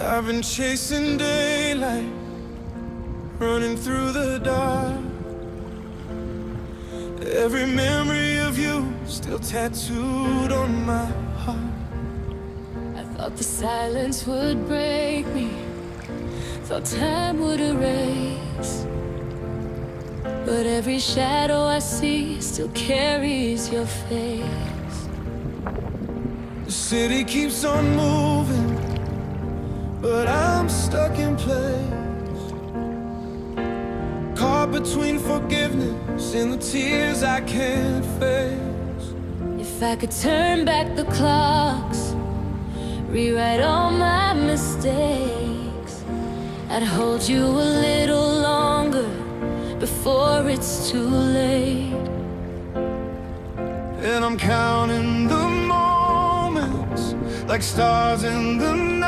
I've been chasing daylight, running through the dark. Every memory of you still tattooed on my heart. I thought the silence would break me, thought time would erase, but every shadow I see still carries your face. The city keeps on moving, but I'm stuck in place, caught between forgiveness and the tears I can't face. If I could turn back the clocks, rewrite all my mistakes, I'd hold you a little longer before it's too late. And I'm counting the moments like stars in the night,